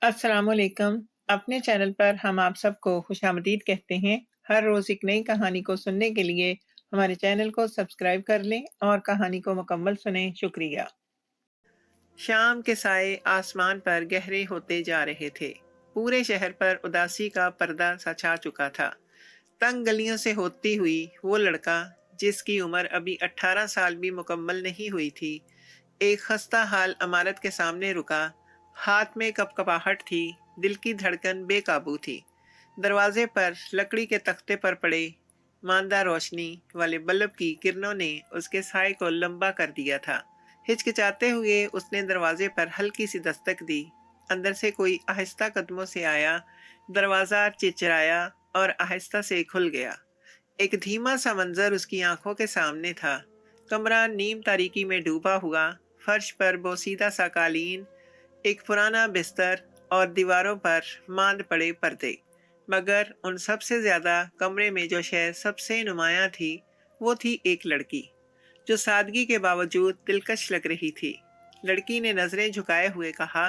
अस्सलामुअलैकुम। अपने चैनल पर हम आप सबको खुशामदीद कहते हैं। हर रोज़ एक नई कहानी को सुनने के लिए हमारे चैनल को सब्सक्राइब कर लें और कहानी को मुकम्मल सुनें। शुक्रिया। शाम के साए आसमान पर गहरे होते जा रहे थे। पूरे शहर पर उदासी का पर्दा सा छा चुका था। तंग गलियों से होती हुई वो लड़का, जिसकी उम्र अभी 18 साल भी मुकम्मल नहीं हुई थी, एक खस्ता हाल इमारत के सामने रुका। हाथ में कपकपाहट थी, दिल की धड़कन बेकाबू थी। दरवाजे पर लकड़ी के तख्ते पर पड़े मांदा रोशनी वाले बल्ब की किरणों ने उसके साए को लंबा कर दिया था। हिचकिचाते हुए उसने दरवाजे पर हल्की सी दस्तक दी। अंदर से कोई आहिस्ता कदमों से आया। दरवाज़ा चिरचिराया और आहिस्ता से खुल गया। एक धीमा सा मंजर उसकी आंखों के सामने था। कमरा नीम तारीकी में डूबा हुआ, फर्श पर बोसीदा सा कालीन, एक पुराना बिस्तर और दीवारों पर मांद पड़े पर्दे। मगर उन सब से ज़्यादा कमरे में जो शय सबसे नुमायाँ थी, वो थी एक लड़की, जो सादगी के बावजूद दिलकश लग रही थी। लड़की ने नज़रें झुकाए हुए कहा,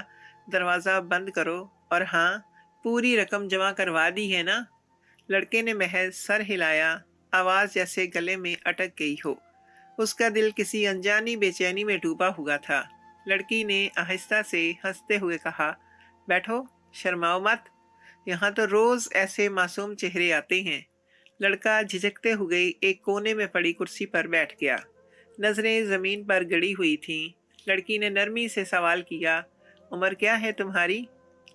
दरवाज़ा बंद करो, और हाँ, पूरी रकम जमा करवा दी है ना? लड़के ने महज सर हिलाया, आवाज़ जैसे गले में अटक गई हो। उसका दिल किसी अनजानी बेचैनी में डूबा हुआ था। लड़की ने आहिस्ता से हंसते हुए कहा, बैठो, शर्माओ मत। यहाँ तो रोज़ ऐसे मासूम चेहरे आते हैं। लड़का झिझकते हुए एक कोने में पड़ी कुर्सी पर बैठ गया। नज़रें ज़मीन पर गड़ी हुई थीं। लड़की ने नरमी से सवाल किया, उम्र क्या है तुम्हारी?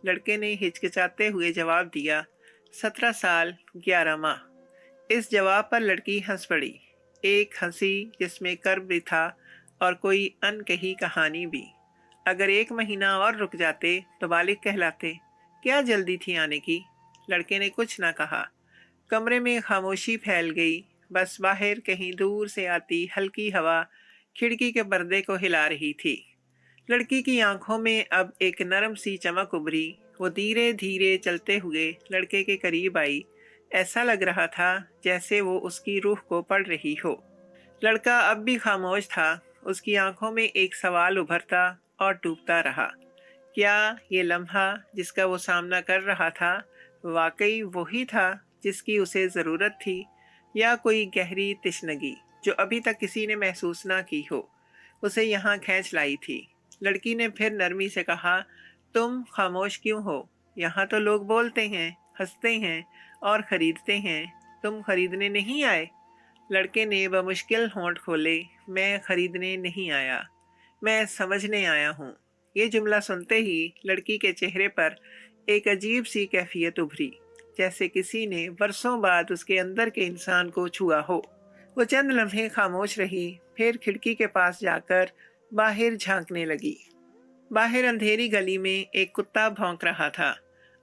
लड़के ने हिचकिचाते हुए जवाब दिया, 17 साल 11 माह। इस जवाब पर लड़की हंस पड़ी, एक हंसी जिसमें कर्ब भी था और कोई अनकही कहानी भी। अगर एक महीना और रुक जाते तो बालिग कहलाते। क्या जल्दी थी आने की? लड़के ने कुछ ना कहा। कमरे में खामोशी फैल गई। बस बाहर कहीं दूर से आती हल्की हवा खिड़की के पर्दे को हिला रही थी। लड़की की आंखों में अब एक नरम सी चमक उभरी। वो धीरे धीरे चलते हुए लड़के के करीब आई। ऐसा लग रहा था जैसे वो उसकी रूह को पढ़ रही हो। लड़का अब भी खामोश था। उसकी आंखों में एक सवाल उभरता और डूबता रहा। क्या ये लम्हा जिसका वो सामना कर रहा था वाकई वही था जिसकी उसे ज़रूरत थी, या कोई गहरी तिश्नगी जो अभी तक किसी ने महसूस ना की हो उसे यहाँ खींच लाई थी? लड़की ने फिर नरमी से कहा, तुम खामोश क्यों हो? यहाँ तो लोग बोलते हैं, हंसते हैं और ख़रीदते हैं। तुम खरीदने नहीं आए? लड़के ने बमुश्किल होंठ खोले, मैं खरीदने नहीं आया, मैं समझने आया हूँ। ये जुमला सुनते ही लड़की के चेहरे पर एक अजीब सी कैफियत उभरी, जैसे किसी ने बरसों बाद उसके अंदर के इंसान को छुआ हो। वो चंद लम्हे खामोश रही, फिर खिड़की के पास जाकर बाहर झांकने लगी। बाहर अंधेरी गली में एक कुत्ता भौंक रहा था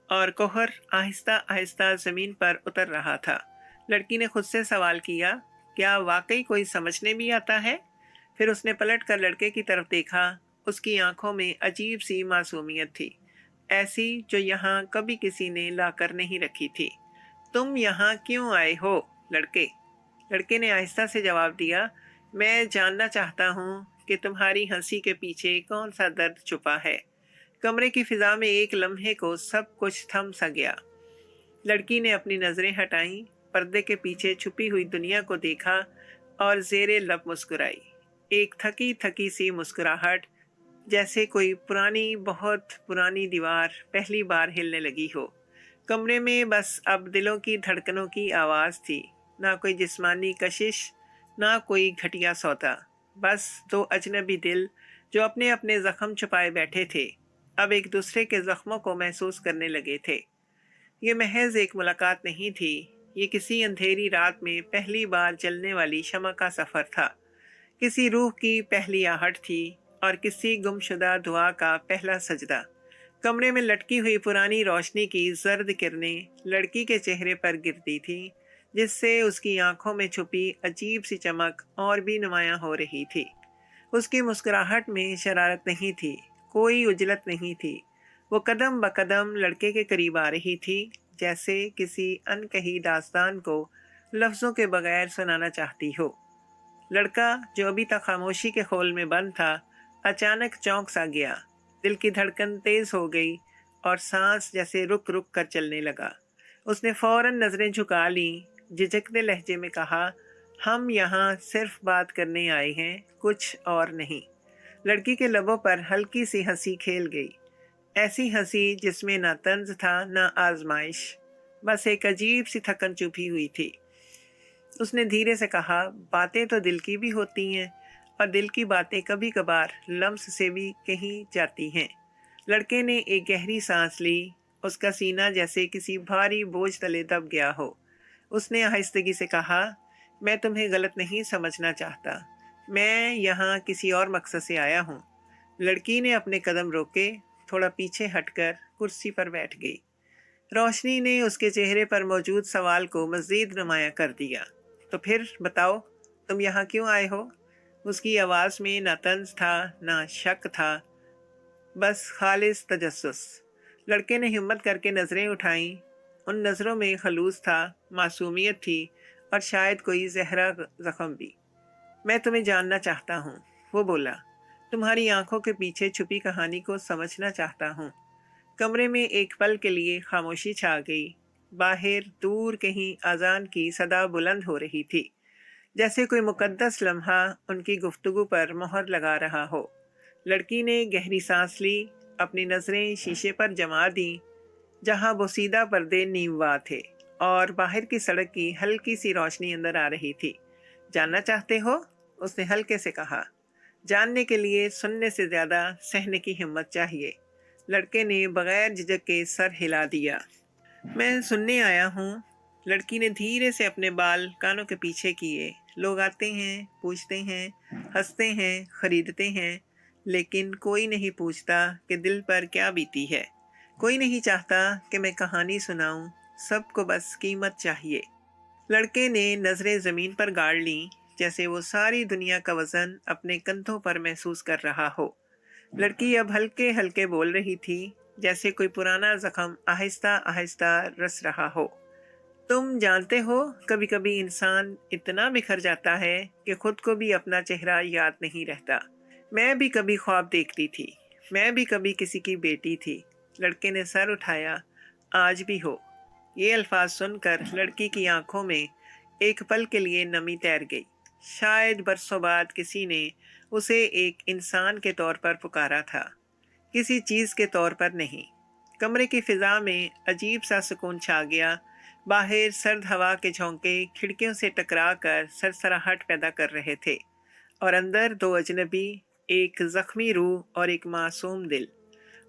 और कोहर आहिस्ता आहिस्ता जमीन पर उतर रहा था। लड़की ने खुद से सवाल किया, क्या वाकई कोई समझने भी आता है? फिर उसने पलट कर लड़के की तरफ देखा। उसकी आंखों में अजीब सी मासूमियत थी, ऐसी जो यहाँ कभी किसी ने लाकर नहीं रखी थी। तुम यहाँ क्यों आए हो लड़के? लड़के ने आहिस्ता से जवाब दिया, मैं जानना चाहता हूँ कि तुम्हारी हंसी के पीछे कौन सा दर्द छुपा है। कमरे की फिजा में एक लम्हे को सब कुछ थम सा गया। लड़की ने अपनी नज़रें हटाईं, पर्दे के पीछे छुपी हुई दुनिया को देखा और ज़ेरे लब मुस्कुराई। एक थकी थकी सी मुस्कुराहट, जैसे कोई पुरानी, बहुत पुरानी दीवार पहली बार हिलने लगी हो। कमरे में बस अब दिलों की धड़कनों की आवाज़ थी, ना कोई जिस्मानी कशिश, ना कोई घटिया सौदा। बस दो अजनबी दिल जो अपने अपने ज़ख्म छुपाए बैठे थे, अब एक दूसरे के ज़ख्मों को महसूस करने लगे थे। ये महज एक मुलाकात नहीं थी, ये किसी अंधेरी रात में पहली बार जलने वाली शमع का सफ़र था। किसी रूह की पहली आहट थी और किसी गुमशुदा दुआ का पहला सजदा। कमरे में लटकी हुई पुरानी रोशनी की जर्द किरणें लड़की के चेहरे पर गिरती थीं, जिससे उसकी आंखों में छुपी अजीब सी चमक और भी नुमायां हो रही थी। उसकी मुस्कुराहट में शरारत नहीं थी, कोई उजलत नहीं थी। वो कदम ब कदम लड़के के करीब आ रही थी, जैसे किसी अनकही दास्तान को लफ्ज़ों के बगैर सुनाना चाहती हो। लड़का, जो अभी तक खामोशी के खोल में बंद था, अचानक चौंक सा गया। दिल की धड़कन तेज हो गई और सांस जैसे रुक रुक कर चलने लगा। उसने फौरन नजरें झुका ली, झिझकते लहजे में कहा, हम यहाँ सिर्फ बात करने आए हैं, कुछ और नहीं। लड़की के लबों पर हल्की सी हंसी खेल गई, ऐसी हंसी जिसमें ना तंज था ना आजमाइश, बस एक अजीब सी थकन छुपी हुई थी। उसने धीरे से कहा, बातें तो दिल की भी होती हैं और दिल की बातें कभी कभार लम्स से भी कही जाती हैं। लड़के ने एक गहरी सांस ली, उसका सीना जैसे किसी भारी बोझ तले दब गया हो। उसने आहिस्तगी से कहा, मैं तुम्हें गलत नहीं समझना चाहता, मैं यहाँ किसी और मकसद से आया हूँ। लड़की ने अपने कदम रोके, थोड़ा पीछे हटकर कुर्सी पर बैठ गई। रोशनी ने उसके चेहरे पर मौजूद सवाल को मज़ीद नुमाया कर दिया। तो फिर बताओ, तुम यहाँ क्यों आए हो? उसकी आवाज़ में ना तंज था ना शक था, बस खालिस तजस्सुस। लड़के ने हिम्मत करके नज़रें उठाईं। उन नज़रों में खलूस था, मासूमियत थी और शायद कोई जहरा ज़ख्म भी। मैं तुम्हें जानना चाहता हूँ, वो बोला। तुम्हारी आंखों के पीछे छुपी कहानी को समझना चाहता हूँ। कमरे में एक पल के लिए खामोशी छा गई। बाहर दूर कहीं अजान की सदा बुलंद हो रही थी, जैसे कोई मुकद्दस लम्हा उनकी गुफ्तगू पर मोहर लगा रहा हो। लड़की ने गहरी सांस ली, अपनी नज़रें शीशे पर जमा दी जहां बोसीदा पर्दे नीमवा थे और बाहर की सड़क की हल्की सी रोशनी अंदर आ रही थी। जानना चाहते हो? उसने हल्के से कहा। जानने के लिए सुनने से ज़्यादा सहने की हिम्मत चाहिए। लड़के ने बगैर झिझक के सर हिला दिया। मैं सुनने आया हूँ। लड़की ने धीरे से अपने बाल कानों के पीछे किए। लोग आते हैं, पूछते हैं, हंसते हैं, खरीदते हैं, लेकिन कोई नहीं पूछता कि दिल पर क्या बीती है। कोई नहीं चाहता कि मैं कहानी सुनाऊं, सबको बस कीमत चाहिए। लड़के ने नजरें जमीन पर गाड़ लीं, जैसे वो सारी दुनिया का वजन अपने कंधों पर महसूस कर रहा हो। लड़की अब हल्के हल्के बोल रही थी, जैसे कोई पुराना जख्म आहिस्ता आहिस्ता रस रहा हो। तुम जानते हो, कभी कभी इंसान इतना बिखर जाता है कि खुद को भी अपना चेहरा याद नहीं रहता। मैं भी कभी ख्वाब देखती थी, मैं भी कभी किसी की बेटी थी। लड़के ने सर उठाया, आज भी हो। ये अल्फाज सुनकर लड़की की आंखों में एक पल के लिए नमी तैर गई। शायद बरसों बाद किसी ने उसे एक इंसान के तौर पर पुकारा था, किसी चीज़ के तौर पर नहीं। कमरे की फिजा में अजीब सा सुकून छा गया। बाहर सर्द हवा के झोंके खिड़कियों से टकरा कर सरसराहट पैदा कर रहे थे और अंदर दो अजनबी, एक जख्मी रूह और एक मासूम दिल,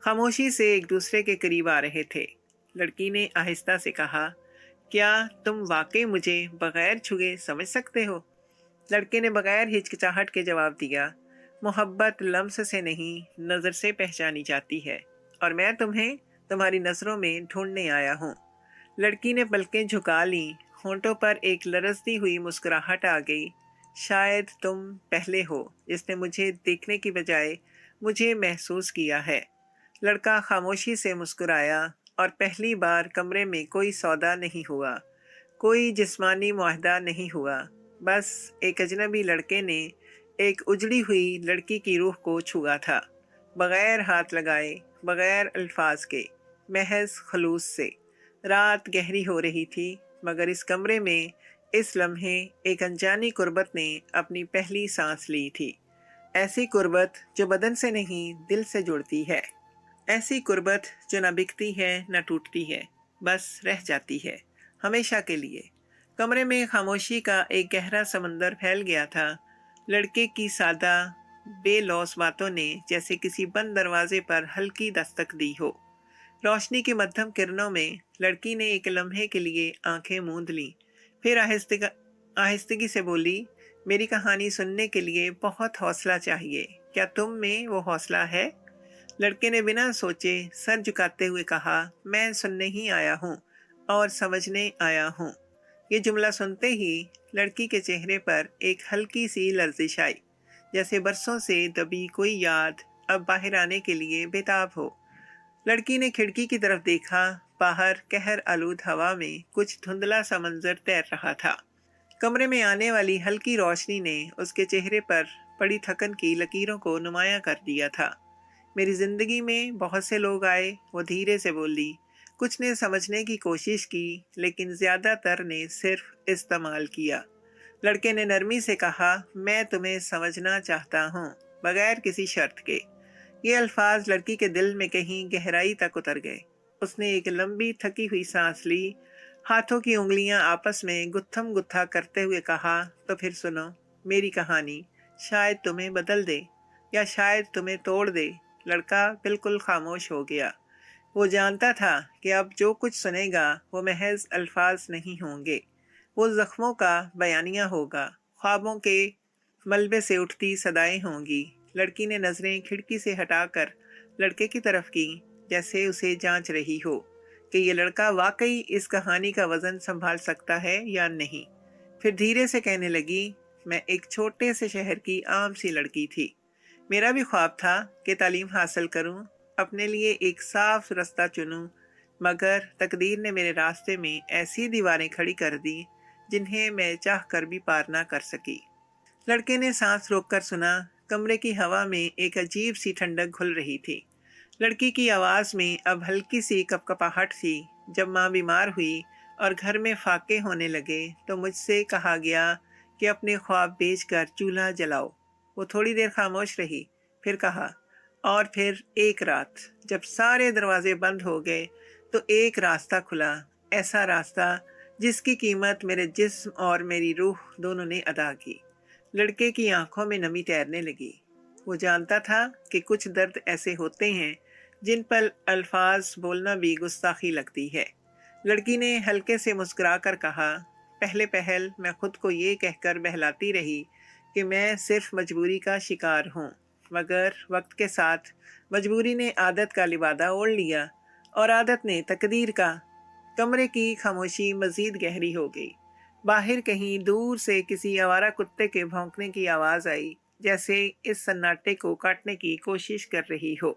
खामोशी से एक दूसरे के करीब आ रहे थे। लड़की ने आहिस्ता से कहा, क्या तुम वाकई मुझे बगैर छुए समझ सकते हो? लड़के ने बगैर हिचकिचाहट के जवाब दिया, मोहब्बत लम्स से नहीं, नज़र से पहचानी जाती है और मैं तुम्हें तुम्हारी नज़रों में ढूंढने आया हूँ। लड़की ने पलकें झुका लीं, होंठों पर एक लरसती हुई मुस्कुराहट आ गई। शायद तुम पहले हो जिसने मुझे देखने की बजाय मुझे महसूस किया है। लड़का खामोशी से मुस्कुराया और पहली बार कमरे में कोई सौदा नहीं हुआ, कोई जिस्मानी मुआहदा नहीं हुआ। बस एक अजनबी लड़के ने एक उजड़ी हुई लड़की की रूह को छुआ था, बगैर हाथ लगाए, बगैर अल्फाज के, महज खलूस से। रात गहरी हो रही थी, मगर इस कमरे में इस लम्हे एक अनजानी कुर्बत ने अपनी पहली सांस ली थी। ऐसी कुर्बत जो बदन से नहीं दिल से जुड़ती है, ऐसी कुर्बत जो न बिकती है न टूटती है, बस रह जाती है हमेशा के लिए। कमरे में खामोशी का एक गहरा समंदर फैल गया था। लड़के की सादा बेलौस बातों ने जैसे किसी बंद दरवाजे पर हल्की दस्तक दी हो। रोशनी की मध्यम किरणों में लड़की ने एक लम्हे के लिए आंखें मूंद लीं, फिर आहिस्तगी से बोली, मेरी कहानी सुनने के लिए बहुत हौसला चाहिए, क्या तुम में वो हौसला है? लड़के ने बिना सोचे सर झुकाते हुए कहा, मैं सुनने ही आया हूँ और समझने आया हूँ। ये जुमला सुनते ही लड़की के चेहरे पर एक हल्की सी लर्जिश आई, जैसे बरसों से दबी कोई याद अब बाहर आने के लिए बेताब हो। लड़की ने खिड़की की तरफ देखा। बाहर कहर आलूद हवा में कुछ धुंधला सा मंजर तैर रहा था। कमरे में आने वाली हल्की रोशनी ने उसके चेहरे पर पड़ी थकन की लकीरों को नुमाया कर दिया था। मेरी जिंदगी में बहुत से लोग आए, वो धीरे से बोली। कुछ ने समझने की कोशिश की, लेकिन ज्यादातर ने सिर्फ इस्तेमाल किया। लड़के ने नरमी से कहा, मैं तुम्हें समझना चाहता हूँ, बगैर किसी शर्त के। ये अल्फाज लड़की के दिल में कहीं गहराई तक उतर गए। उसने एक लंबी थकी हुई सांस ली, हाथों की उंगलियां आपस में गुत्थम गुत्था करते हुए कहा, तो फिर सुनो, मेरी कहानी शायद तुम्हें बदल दे या शायद तुम्हें तोड़ दे। लड़का बिल्कुल खामोश हो गया। वो जानता था कि अब जो कुछ सुनेगा वो महज अल्फाज नहीं होंगे, वो जख्मों का बयानिया होगा, ख्वाबों के मलबे से उठती सदाएं होंगी। लड़की ने नजरें खिड़की से हटाकर लड़के की तरफ की, जैसे उसे जांच रही हो कि ये लड़का वाकई इस कहानी का वजन संभाल सकता है या नहीं। फिर धीरे से कहने लगी, मैं एक छोटे से शहर की आम सी लड़की थी। मेरा भी ख्वाब था कि तालीम हासिल करूं, अपने लिए एक साफ रास्ता चुनूं, मगर तकदीर ने मेरे रास्ते में ऐसी दीवारें खड़ी कर दी जिन्हें मैं चाह कर भी पार ना कर सकी। लड़के ने सांस रोककर सुना। कमरे की हवा में एक अजीब सी ठंडक घुल रही थी। लड़की की आवाज में अब हल्की सी कपकपाहट थी। जब माँ बीमार हुई और घर में फाके होने लगे तो मुझसे कहा गया कि अपने ख्वाब बेचकर चूल्हा जलाओ। वो थोड़ी देर खामोश रही, फिर कहा, और फिर एक रात जब सारे दरवाजे बंद हो गए तो एक रास्ता खुला, ऐसा रास्ता जिसकी कीमत मेरे जिस्म और मेरी रूह दोनों ने अदा की। लड़के की आंखों में नमी तैरने लगी। वो जानता था कि कुछ दर्द ऐसे होते हैं जिन पर अल्फाज बोलना भी गुस्ताखी लगती है। लड़की ने हल्के से मुस्कुराकर कहा, पहले पहल मैं खुद को ये कहकर बहलाती रही कि मैं सिर्फ मजबूरी का शिकार हूँ, मगर वक्त के साथ मजबूरी ने आदत का लिबादा ओढ़ लिया और आदत ने तकदीर का। कमरे की खामोशी मजीद गहरी हो गई। बाहर कहीं दूर से किसी आवारा कुत्ते के भौंकने की आवाज आई, जैसे इस सन्नाटे को काटने की कोशिश कर रही हो।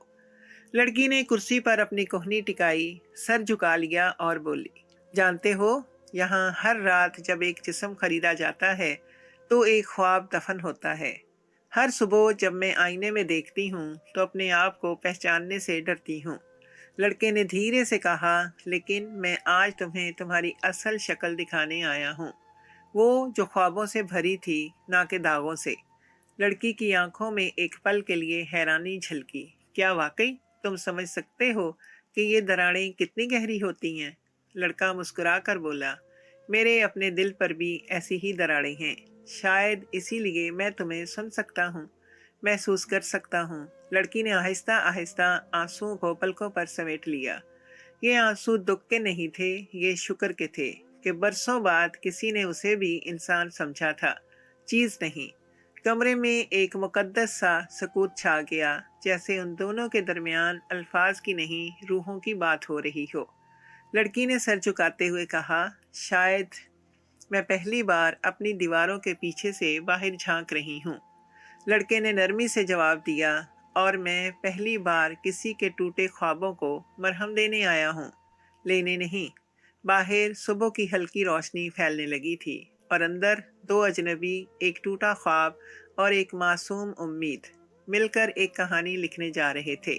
लड़की ने कुर्सी पर अपनी कोहनी टिकाई, सर झुका लिया और बोली, जानते हो, यहाँ हर रात जब एक जिस्म खरीदा जाता है तो एक ख्वाब दफन होता है। हर सुबह जब मैं आईने में देखती हूँ तो अपने आप को पहचानने से डरती हूँ। लड़के ने धीरे से कहा, लेकिन मैं आज तुम्हें तुम्हारी असल शक्ल दिखाने आया हूँ, वो जो ख्वाबों से भरी थी, ना कि दागों से। लड़की की आंखों में एक पल के लिए हैरानी झलकी। क्या वाकई तुम समझ सकते हो कि ये दरारें कितनी गहरी होती हैं? लड़का मुस्कुरा कर बोला, मेरे अपने दिल पर भी ऐसी ही दरारें हैं। शायद इसीलिए मैं तुम्हें सुन सकता हूँ, महसूस कर सकता हूँ। लड़की ने आहिस्ता आहिस्ता आंसुओं को पलकों पर समेट लिया। ये आंसू दुख के नहीं थे, ये शुक्र के थे कि बरसों बाद किसी ने उसे भी इंसान समझा था, चीज नहीं। कमरे में एक मुकद्दस सा सकूत छा गया, जैसे उन दोनों के दरमियान अल्फाज की नहीं रूहों की बात हो रही हो। लड़की ने सर झुकाते हुए कहा, शायद मैं पहली बार अपनी दीवारों के पीछे से बाहर झांक रही हूँ। लड़के ने नरमी से जवाब दिया, और मैं पहली बार किसी के टूटे ख्वाबों को मरहम देने आया हूँ, लेने नहीं। बाहर सुबह की हल्की रोशनी फैलने लगी थी और अंदर दो अजनबी, एक टूटा ख्वाब और एक मासूम उम्मीद, मिलकर एक कहानी लिखने जा रहे थे।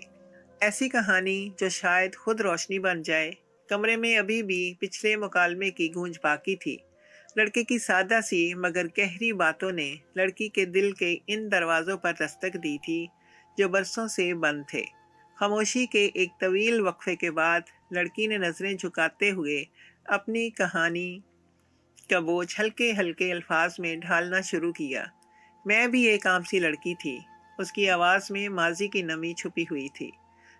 ऐसी कहानी जो शायद खुद रोशनी बन जाए। कमरे में अभी भी पिछले मुकालमे की गूंज बाकी थी। लड़के की सादा सी मगर गहरी बातों ने लड़की के दिल के इन दरवाजों पर दस्तक दी थी जो बरसों से बंद थे। खामोशी के एक तवील वक्फे के बाद लड़की ने नजरें झुकाते हुए अपनी कहानी का बोझ हल्के हल्के अल्फाज में ढालना शुरू किया। मैं भी एक आम सी लड़की थी। उसकी आवाज़ में माजी की नमी छुपी हुई थी।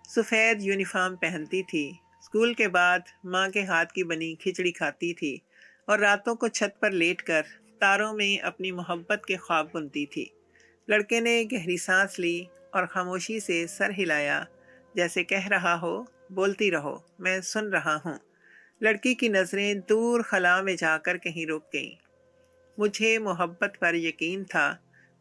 सफ़ेद यूनिफॉर्म पहनती थी। स्कूल के बाद माँ के हाथ की बनी खिचड़ी खाती थी और रातों को छत पर लेटकर तारों में अपनी मोहब्बत के ख्वाब बुनती थी। लड़के ने गहरी सांस ली और खामोशी से सर हिलाया, जैसे कह रहा हो, बोलती रहो, मैं सुन रहा हूँ। लड़की की नज़रें दूर खला में जाकर कहीं रुक गईं। मुझे मोहब्बत पर यकीन था।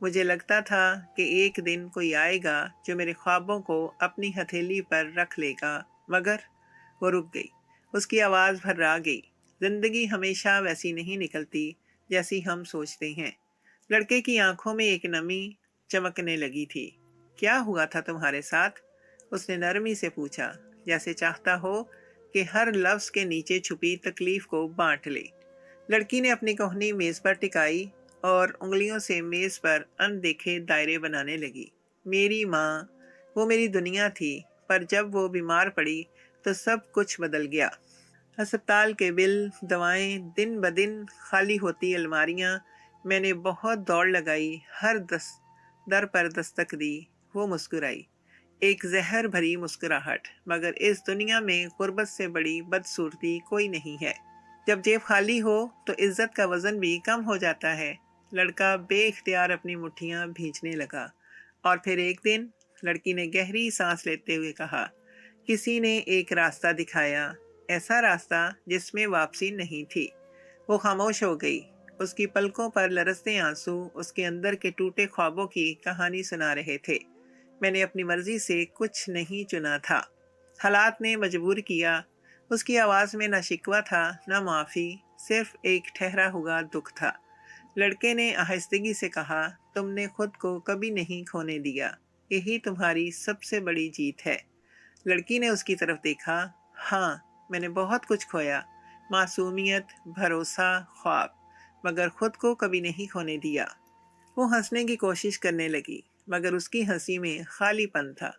मुझे लगता था कि एक दिन कोई आएगा जो मेरे ख्वाबों को अपनी हथेली पर रख लेगा, मगर वो रुक गई। उसकी आवाज़ भर्रा गई। जिंदगी हमेशा वैसी नहीं निकलती जैसी हम सोचते हैं। लड़के की आंखों में एक नमी चमकने लगी थी। क्या हुआ था तुम्हारे साथ? उसने नरमी से पूछा, जैसे चाहता हो कि हर लफ्ज के नीचे छुपी तकलीफ को बांट ले। लड़की ने अपनी कोहनी मेज पर टिकाई और उंगलियों से मेज पर अनदेखे दायरे बनाने लगी। मेरी माँ, वो मेरी दुनिया थी, पर जब वो बीमार पड़ी तो सब कुछ बदल गया। अस्पताल के बिल, दवाएं, दिन ब दिन खाली होती अलमारियां। मैंने बहुत दौड़ लगाई, हर दर पर दस्तक दी। वो मुस्कुराई, एक जहर भरी मुस्कुराहट। मगर इस दुनिया में गुर्बत से बड़ी बदसूरती कोई नहीं है। जब जेब खाली हो तो इज्जत का वजन भी कम हो जाता है। लड़का बेइख्तियार अपनी मुट्ठियां भींचने लगा। और फिर एक दिन लड़की ने गहरी सांस लेते हुए कहा, किसी ने एक रास्ता दिखाया, ऐसा रास्ता जिसमें वापसी नहीं थी। वो खामोश हो गई। उसकी पलकों पर लरसते आंसू उसके अंदर के टूटे ख्वाबों की कहानी सुना रहे थे। मैंने अपनी मर्जी से कुछ नहीं चुना था, हालात ने मजबूर किया। उसकी आवाज़ में न शिकवा था न माफ़ी, सिर्फ एक ठहरा हुआ दुख था। लड़के ने आहिस्तगी से कहा, तुमने खुद को कभी नहीं खोने दिया, यही तुम्हारी सबसे बड़ी जीत है। लड़की ने उसकी तरफ देखा। हाँ, मैंने बहुत कुछ खोया, मासूमियत, भरोसा, ख्वाब, मगर खुद को कभी नहीं खोने दिया। वो हंसने की कोशिश करने लगी, मगर उसकी हंसी में खालीपन था।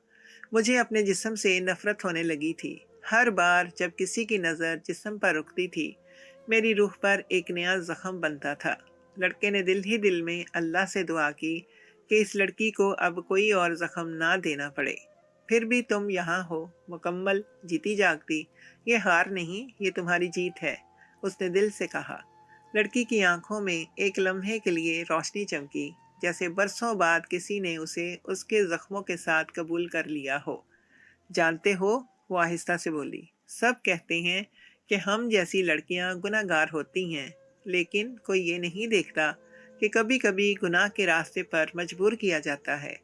मुझे अपने जिस्म से नफरत होने लगी थी। हर बार जब किसी की नज़र जिस्म पर रुकती थी, मेरी रूह पर एक नया जख्म बनता था। लड़के ने दिल ही दिल में अल्लाह से दुआ की कि इस लड़की को अब कोई और जख्म ना देना पड़े। फिर भी तुम यहाँ हो, मुकम्मल, जीती जागती। ये हार नहीं, ये तुम्हारी जीत है, उसने दिल से कहा। लड़की की आंखों में एक लम्हे के लिए रोशनी चमकी, जैसे बरसों बाद किसी ने उसे उसके जख्मों के साथ कबूल कर लिया हो। जानते हो, वो आहिस्ता से बोली, सब कहते हैं कि हम जैसी लड़कियां गुनाहगार होती हैं, लेकिन कोई ये नहीं देखता कि कभी कभी गुनाह के रास्ते पर मजबूर किया जाता है।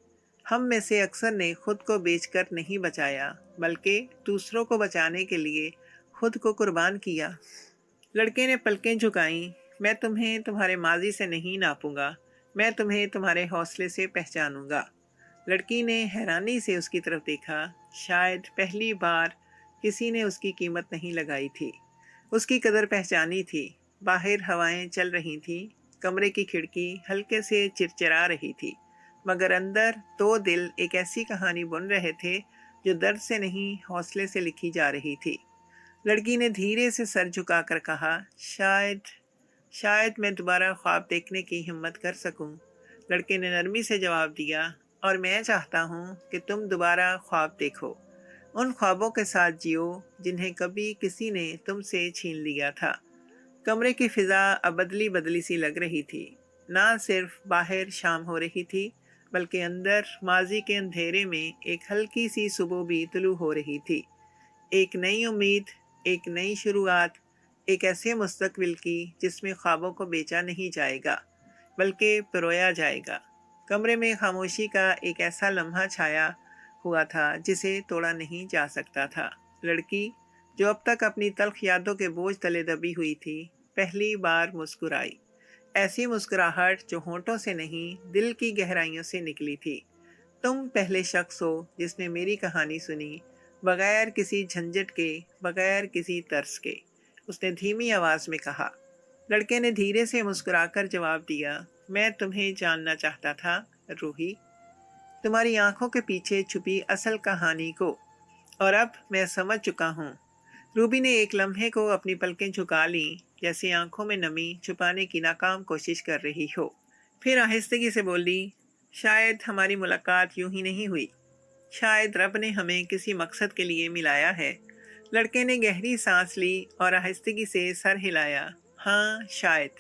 हम में से अक्सर ने खुद को बेचकर नहीं बचाया, बल्कि दूसरों को बचाने के लिए खुद को कुर्बान किया। लड़के ने पलकें झुकाईं। मैं तुम्हें तुम्हारे माजी से नहीं नापूंगा, मैं तुम्हें तुम्हारे हौसले से पहचानूंगा। लड़की ने हैरानी से उसकी तरफ देखा। शायद पहली बार किसी ने उसकी कीमत नहीं लगाई थी, उसकी कदर पहचानी थी। बाहर हवाएं चल रही थीं, कमरे की खिड़की हल्के से चिरचिरा रही थी, मगर अंदर दो दिल एक ऐसी कहानी बुन रहे थे जो दर्द से नहीं, हौसले से लिखी जा रही थी। लड़की ने धीरे से सर झुकाकर कहा, शायद शायद मैं दोबारा ख्वाब देखने की हिम्मत कर सकूं। लड़के ने नरमी से जवाब दिया, और मैं चाहता हूं कि तुम दोबारा ख्वाब देखो, उन ख्वाबों के साथ जियो जिन्हें कभी किसी ने तुमसे छीन लिया था। कमरे की फिजा अब बदली बदली सी लग रही थी। ना सिर्फ बाहर शाम हो रही थी, बल्कि अंदर माजी के अंधेरे में एक हल्की सी सुबह भी तुलू हो रही थी। एक नई उम्मीद, एक नई शुरुआत, एक ऐसे मुस्तकबिल की जिसमें ख्वाबों को बेचा नहीं जाएगा, बल्कि परोया जाएगा। कमरे में खामोशी का एक ऐसा लम्हा छाया हुआ था जिसे तोड़ा नहीं जा सकता था। लड़की, जो अब तक अपनी तल्ख यादों के बोझ तले दबी हुई थी, पहली बार मुस्कुराई। ऐसी मुस्कुराहट जो होंठों से नहीं, दिल की गहराइयों से निकली थी। तुम पहले शख्स हो जिसने मेरी कहानी सुनी, बगैर किसी झंझट के, बगैर किसी तर्स के, उसने धीमी आवाज में कहा। लड़के ने धीरे से मुस्कुराकर जवाब दिया, मैं तुम्हें जानना चाहता था, रूही, तुम्हारी आंखों के पीछे छुपी असल कहानी को, और अब मैं समझ चुका हूँ। रूबी ने एक लम्हे को अपनी पलकें झुका लीं, जैसे आंखों में नमी छुपाने की नाकाम कोशिश कर रही हो। फिर आहिस्तगी से बोली, शायद हमारी मुलाकात यूं ही नहीं हुई, शायद रब ने हमें किसी मकसद के लिए मिलाया है। लड़के ने गहरी सांस ली और आहिस्तगी से सर हिलाया। हाँ, शायद।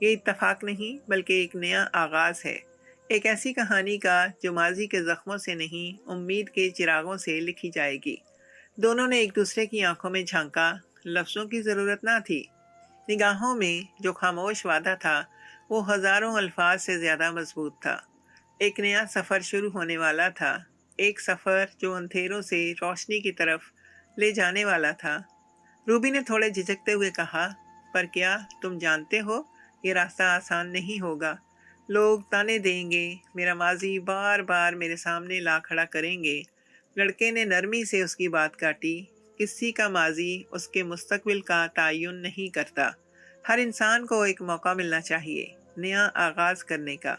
ये इत्तफाक नहीं, बल्कि एक नया आगाज है, एक ऐसी कहानी का जो माजी के जख्मों से नहीं, उम्मीद के चिरागों से लिखी जाएगी। दोनों ने एक दूसरे की आंखों में झांका। लफ्ज़ों की ज़रूरत ना थी। निगाहों में जो खामोश वादा था, वो हज़ारों अल्फाज से ज़्यादा मजबूत था। एक नया सफ़र शुरू होने वाला था, एक सफ़र जो अंधेरों से रोशनी की तरफ ले जाने वाला था। रूबी ने थोड़े झिझकते हुए कहा, पर क्या तुम जानते हो, ये रास्ता आसान नहीं होगा। लोग ताने देंगे, मेरा माजी बार बार मेरे सामने ला खड़ा करेंगे, लड़के ने नरमी से उसकी बात काटी। किसी का माजी उसके मुस्तकबिल का तयन नहीं करता। हर इंसान को एक मौका मिलना चाहिए नया आगाज करने का,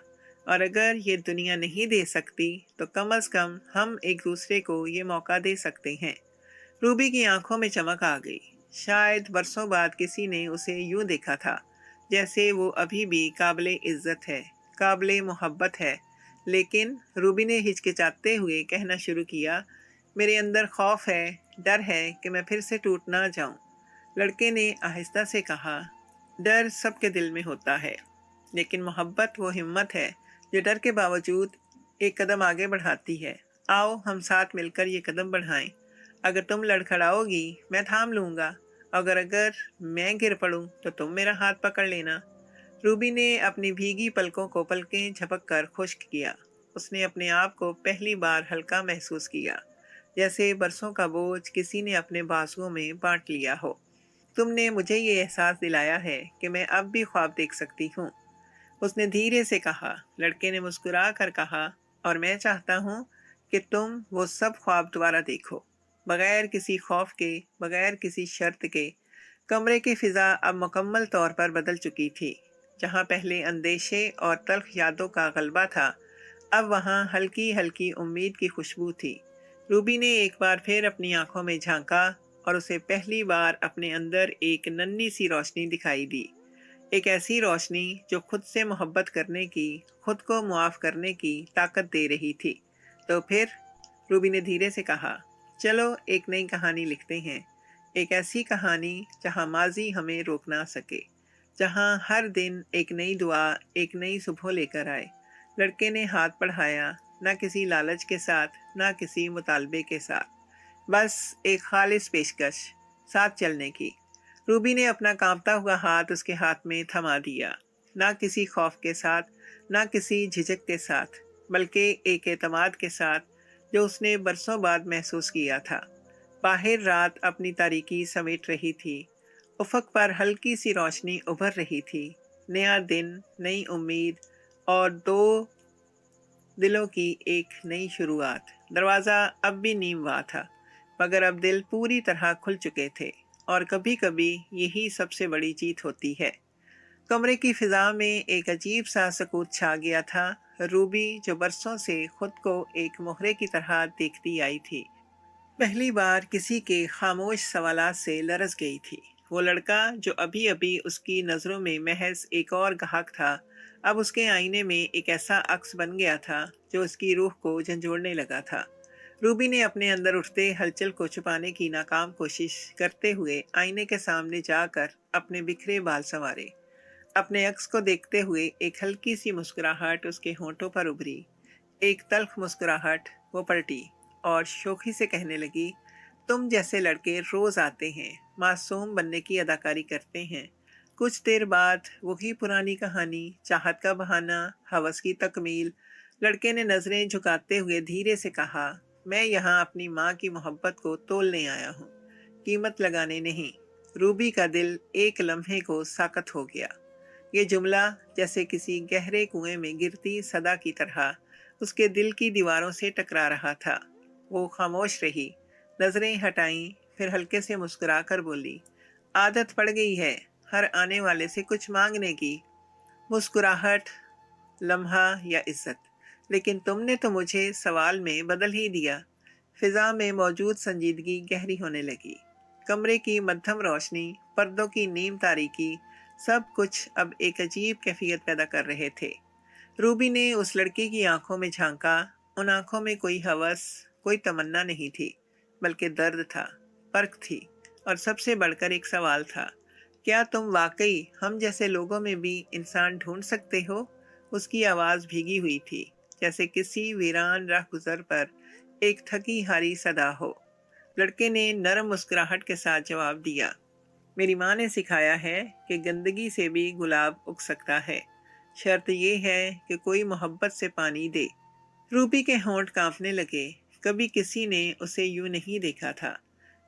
और अगर ये दुनिया नहीं दे सकती तो कम अज कम हम एक दूसरे को ये मौका दे सकते हैं। रूबी की आंखों में चमक आ गई। शायद बरसों बाद किसी ने उसे यूं देखा था जैसे वो अभी भी काबिले इज्जत है, काबिले मोहब्बत है। लेकिन रूबी ने हिचकिचाते हुए कहना शुरू किया, मेरे अंदर खौफ है, डर है कि मैं फिर से टूट ना जाऊं। लड़के ने आहिस्ता से कहा, डर सबके दिल में होता है, लेकिन मोहब्बत वो हिम्मत है जो डर के बावजूद एक कदम आगे बढ़ाती है। आओ हम साथ मिलकर ये कदम बढ़ाएं। अगर तुम लड़खड़ाओगी मैं थाम लूँगा, अगर मैं गिर पड़ूं तो तुम मेरा हाथ पकड़ लेना। रूबी ने अपनी भीगी पलकों को पलकें झपक कर खुश्क किया। उसने अपने आप को पहली बार हल्का महसूस किया, जैसे बरसों का बोझ किसी ने अपने बाजुओं में बांट लिया हो। तुमने मुझे ये एहसास दिलाया है कि मैं अब भी ख्वाब देख सकती हूँ, उसने धीरे से कहा। लड़के ने मुस्कुरा कर कहा, और मैं चाहता हूँ कि तुम वो सब ख्वाब दोबारा देखो, बगैर किसी खौफ के, बगैर किसी शर्त के। कमरे की फिजा अब मुकम्मल तौर पर बदल चुकी थी। जहाँ पहले अंदेशे और तल्ख यादों का गलबा था, अब वहाँ हल्की हल्की उम्मीद की खुशबू थी। रूबी ने एक बार फिर अपनी आंखों में झांका और उसे पहली बार अपने अंदर एक नन्ही सी रोशनी दिखाई दी। एक ऐसी रोशनी जो खुद से मोहब्बत करने की, खुद को मुआफ़ करने की ताकत दे रही थी। तो फिर रूबी ने धीरे से कहा, चलो एक नई कहानी लिखते हैं। एक ऐसी कहानी जहाँ माजी हमें रोक ना सके, जहाँ हर दिन एक नई दुआ, एक नई सुबह लेकर आए। लड़के ने हाथ बढ़ाया, ना किसी लालच के साथ, ना किसी मुतालबे के साथ, बस एक खालिस पेशकश, साथ चलने की। रूबी ने अपना कांपता हुआ हाथ उसके हाथ में थमा दिया, ना किसी खौफ के साथ, ना किसी झिझक के साथ, बल्कि एक एतमाद के साथ जो उसने बरसों बाद महसूस किया था। बाहर रात अपनी तारीकी समेट रही थी। उफक पर हल्की सी रोशनी उभर रही थी। नया दिन, नई उम्मीद और दो दिलों की एक नई शुरुआत। दरवाज़ा अब भी नीम हुआ था, मगर अब दिल पूरी तरह खुल चुके थे, और कभी कभी यही सबसे बड़ी जीत होती है। कमरे की फिजा में एक अजीब सा सकूत छा गया था। रूबी, जो बरसों से खुद को एक मोहरे की तरह देखती आई थी, पहली बार किसी के खामोश सवालात से लरज गई थी। वो लड़का जो अभी अभी उसकी नज़रों में महज एक और गाहक था, अब उसके आईने में एक ऐसा अक्स बन गया था जो उसकी रूह को झंझोड़ने लगा था। रूबी ने अपने अंदर उठते हलचल को छुपाने की नाकाम कोशिश करते हुए आईने के सामने जाकर अपने बिखरे बाल संवारे। अपने अक्स को देखते हुए एक हल्की सी मुस्कुराहट उसके होंठों पर उभरी। एक तल्ख मुस्कुराहट। वो पलटी और शोखी से कहने लगी, तुम जैसे लड़के रोज आते हैं, मासूम बनने की अदाकारी करते हैं। कुछ देर बाद वही पुरानी कहानी, चाहत का बहाना, हवस की तकमील। लड़के ने नजरें झुकाते हुए धीरे से कहा, मैं यहाँ अपनी माँ की मोहब्बत को तोलने आया हूँ, कीमत लगाने नहीं। रूबी का दिल एक लम्हे को साकत हो गया। ये जुमला जैसे किसी गहरे कुएं में गिरती सदा की तरह उसके दिल की दीवारों से टकरा रहा था। वो खामोश रही, नजरें हटाईं, फिर हल्के से मुस्कुरा कर बोली, आदत पड़ गई है हर आने वाले से कुछ मांगने की, मुस्कुराहट, लम्हा या इज्जत। लेकिन तुमने तो मुझे सवाल में बदल ही दिया। फिजा में मौजूद संजीदगी गहरी होने लगी। कमरे की मध्यम रोशनी, पर्दों की नीम तारीकी, सब कुछ अब एक अजीब कैफियत पैदा कर रहे थे। रूबी ने उस लड़के की आंखों में झांका। उन आंखों में कोई हवस, कोई तमन्ना नहीं थी, बल्कि दर्द था, परख थी, और सबसे बढ़कर एक सवाल था, क्या तुम वाकई हम जैसे लोगों में भी इंसान ढूंढ सकते हो? उसकी आवाज़ भीगी हुई थी, जैसे किसी वीरान राह गुजर पर एक थकी हारी सदा हो। लड़के ने नरम मुस्कुराहट के साथ जवाब दिया, मेरी माँ ने सिखाया है कि गंदगी से भी गुलाब उग सकता है, शर्त यह है कि कोई मोहब्बत से पानी दे। रूबी के होंठ कांपने लगे। कभी किसी ने उसे यूं नहीं देखा था।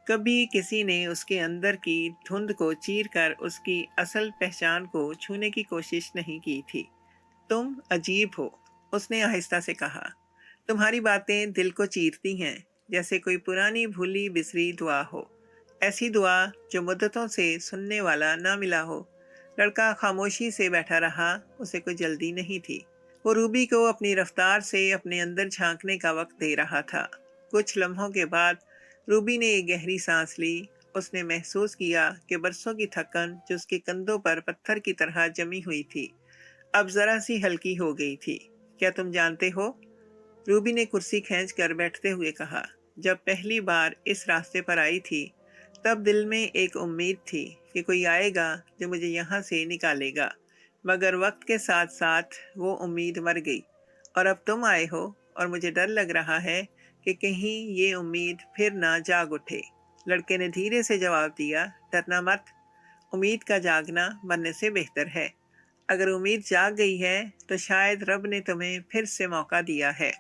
कभी किसी ने उसके अंदर की धुंध को चीर कर उसकी असल पहचान को छूने की कोशिश नहीं की थी। तुम अजीब हो, उसने आहिस्ता से कहा। तुम्हारी बातें दिल को चीरती हैं, जैसे कोई पुरानी भूली बिसरी दुआ हो, ऐसी दुआ जो मुद्दतों से सुनने वाला ना मिला हो। लड़का खामोशी से बैठा रहा, उसे कोई जल्दी नहीं थी। वो रूबी को अपनी रफ्तार से अपने अंदर झांकने का वक्त दे रहा था। कुछ लम्हों के बाद रूबी ने एक गहरी सांस ली। उसने महसूस किया कि बरसों की थकन जो उसके कंधों पर पत्थर की तरह जमी हुई थी, अब जरा सी हल्की हो गई थी। क्या तुम जानते हो? रूबी ने कुर्सी खींच कर बैठते हुए कहा। जब पहली बार इस रास्ते पर आई थी, तब दिल में एक उम्मीद थी कि कोई आएगा जो मुझे यहाँ से निकालेगा, मगर वक्त के साथ साथ वो उम्मीद मर गई। और अब तुम आए हो और मुझे डर लग रहा है कि कहीं ये उम्मीद फिर ना जाग उठे। लड़के ने धीरे से जवाब दिया, डरना मत। उम्मीद का जागना मरने से बेहतर है। अगर उम्मीद जाग गई है तो शायद रब ने तुम्हें फिर से मौका दिया है।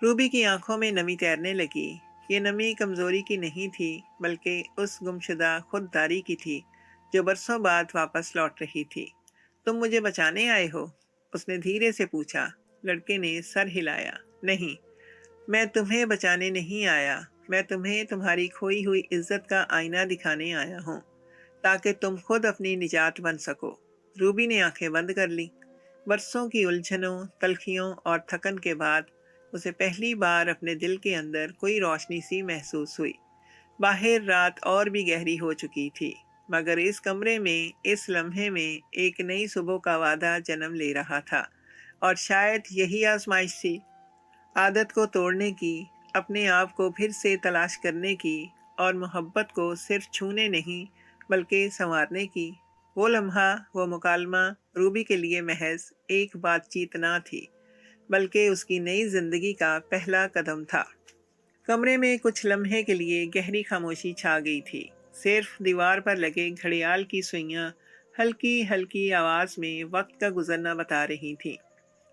रूबी की आंखों में नमी तैरने लगी। ये नमी कमजोरी की नहीं थी, बल्कि उस गुमशुदा खुददारी की थी जो बरसों बाद वापस लौट रही थी। तुम मुझे बचाने आए हो? उसने धीरे से पूछा। लड़के ने सर हिलाया। नहीं, मैं तुम्हें बचाने नहीं आया। मैं तुम्हें तुम्हारी खोई हुई इज्जत का आईना दिखाने आया हूँ, ताकि तुम खुद अपनी निजात बन सको। रूबी ने आंखें बंद कर ली। बरसों की उलझनों, तलखियों और थकन के बाद उसे पहली बार अपने दिल के अंदर कोई रोशनी सी महसूस हुई। बाहर रात और भी गहरी हो चुकी थी, मगर इस कमरे में, इस लम्हे में एक नई सुबह का वादा जन्म ले रहा था। और शायद यही आजमाइश थी, आदत को तोड़ने की, अपने आप को फिर से तलाश करने की, और मोहब्बत को सिर्फ छूने नहीं बल्कि संवारने की। वो लम्हा, वो मुकालमा रूबी के लिए महज एक बातचीत ना थी, बल्कि उसकी नई जिंदगी का पहला कदम था। कमरे में कुछ लम्हे के लिए गहरी खामोशी छा गई थी। सिर्फ दीवार पर लगे घड़ियाल की सुइयां हल्की हल्की आवाज में वक्त का गुजरना बता रही थीं।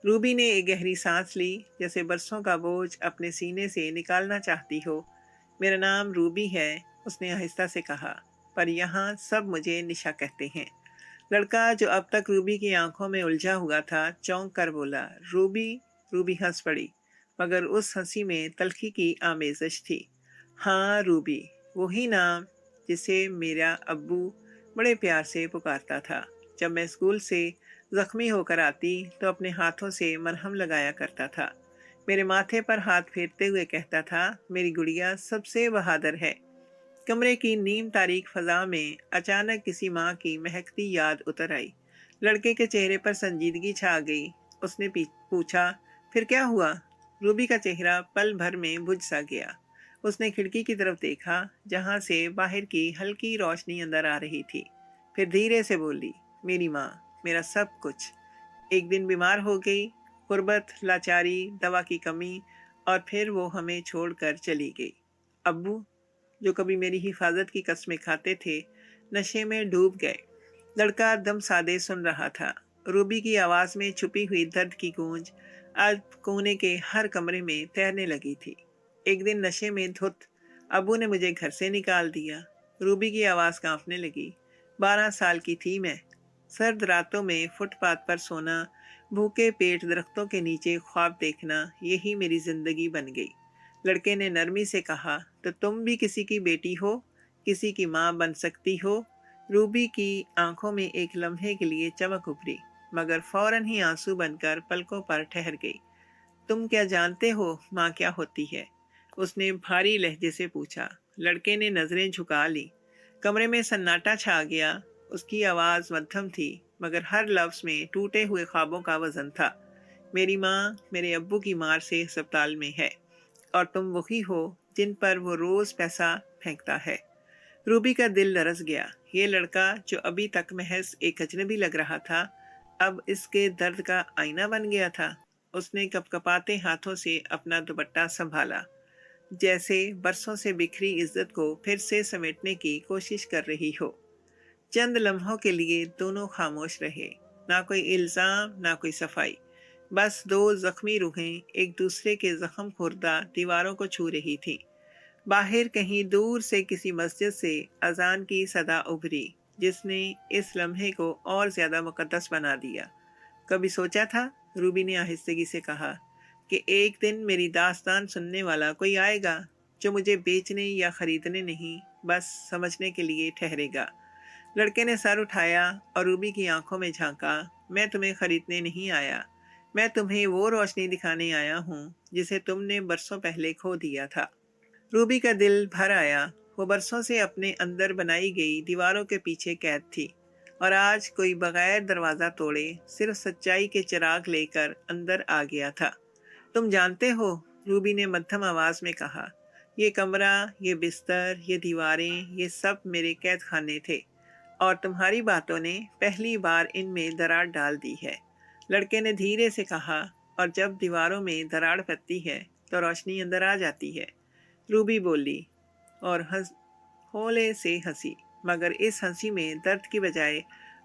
रूबी ने एक गहरी सांस ली, जैसे बरसों का बोझ अपने सीने से निकालना चाहती हो। मेरा नाम रूबी है, उसने आहिस्ता से कहा, पर यहाँ सब मुझे निशा कहते हैं। लड़का जो अब तक रूबी की आंखों में उलझा हुआ था, चौंक कर बोला, रूबी। रूबी हंस पड़ी, मगर उस हंसी में तल्खी की आमेज़श थी। हाँ, रूबी, वही नाम जिसे मेरा अब्बू बड़े प्यार से पुकारता था। जब मैं स्कूल से जख्मी होकर आती तो अपने हाथों से मरहम लगाया करता था। मेरे माथे पर हाथ फेरते हुए कहता था, मेरी गुड़िया सबसे बहादुर है। कमरे की नीम तारीख फजा में अचानक किसी माँ की महकती याद उतर आई। लड़के के चेहरे पर संजीदगी छा गई। उसने पूछा, फिर क्या हुआ? रूबी का चेहरा पल भर में बुझ सा गया। उसने खिड़की की तरफ देखा, जहां से बाहर की हल्की रोशनी अंदर आ रही थी। फिर धीरे से बोली, मेरी माँ, मेरा सब कुछ। एक दिन बीमार हो गई, गुर्बत, लाचारी, दवा की कमी, और फिर वो हमें छोड़कर चली गई। अब्बू, जो कभी मेरी हिफाजत की कस्में खाते थे, नशे में डूब गए। लड़का दम सादे सुन रहा था। रूबी की आवाज में छुपी हुई दर्द की गूंज आज कोने के हर कमरे में तैरने लगी थी। एक दिन नशे में धुत अबू ने मुझे घर से निकाल दिया। रूबी की आवाज कांपने लगी। 12 साल की थी मैं। सर्द रातों में फुटपाथ पर सोना, भूखे पेट दरख्तों के नीचे ख्वाब देखना, यही मेरी जिंदगी बन गई। लड़के ने नरमी से कहा, तो तुम भी किसी की बेटी हो, किसी की माँ बन सकती हो। रूबी की आंखों में एक लम्हे के लिए चमक उभरी, मगर फौरन ही आंसू बनकर पलकों पर ठहर गई। तुम क्या जानते हो माँ क्या होती है? उसने भारी लहजे से पूछा। लड़के ने नजरें झुका ली। कमरे में सन्नाटा छा गया। उसकी आवाज मध्यम थी, मगर हर लफ्ज में टूटे हुए ख्वाबों का वजन था। मेरी माँ मेरे अब्बू की मार से अस्पताल में है, और तुम वही हो जिन पर वो रोज पैसा फेंकता है। रूबी का दिल लरस गया। ये लड़का जो अभी तक महज एक अजनबी लग रहा था, अब इसके दर्द का आईना बन गया था। उसने कपकपाते हाथों से अपना दुपट्टा संभाला, जैसे बरसों से बिखरी इज्जत को फिर से समेटने की कोशिश कर रही हो। चंद लम्हों के लिए दोनों खामोश रहे। ना कोई इल्जाम, ना कोई सफाई, बस दो जख्मी रूहें एक दूसरे के जख्म खुर्दा दीवारों को छू रही थीं। बाहर कहीं दूर से किसी मस्जिद से अजान की सदा उभरी, जिसने इस लम्हे को और ज्यादा मुकद्दस बना दिया। कभी सोचा था, रूबी ने आहिस्तगी से कहा, कि एक दिन मेरी दास्तान सुनने वाला कोई आएगा, जो मुझे बेचने या खरीदने नहीं, बस समझने के लिए ठहरेगा। लड़के ने सर उठाया और रूबी की आंखों में झांका। मैं तुम्हें खरीदने नहीं आया, मैं तुम्हें वो रोशनी दिखाने आया हूँ जिसे तुमने बरसों पहले खो दिया था। रूबी का दिल भर आया। वो बरसों से अपने अंदर बनाई गई दीवारों के पीछे कैद थी, और आज कोई बगैर दरवाज़ा तोड़े सिर्फ सच्चाई के चिराग लेकर अंदर आ गया था। तुम जानते हो, रूबी ने मध्यम आवाज में कहा, ये कमरा, ये बिस्तर, ये दीवारें, ये सब मेरे कैद खाने थे, और तुम्हारी बातों ने पहली बार इनमें दरार डाल दी है। लड़के ने धीरे से कहा, और जब दीवारों में दरार पड़ती है तो रोशनी अंदर आ जाती है। रूबी बोली और हौले से हंसी, मगर इस हंसी में दर्द की बजाय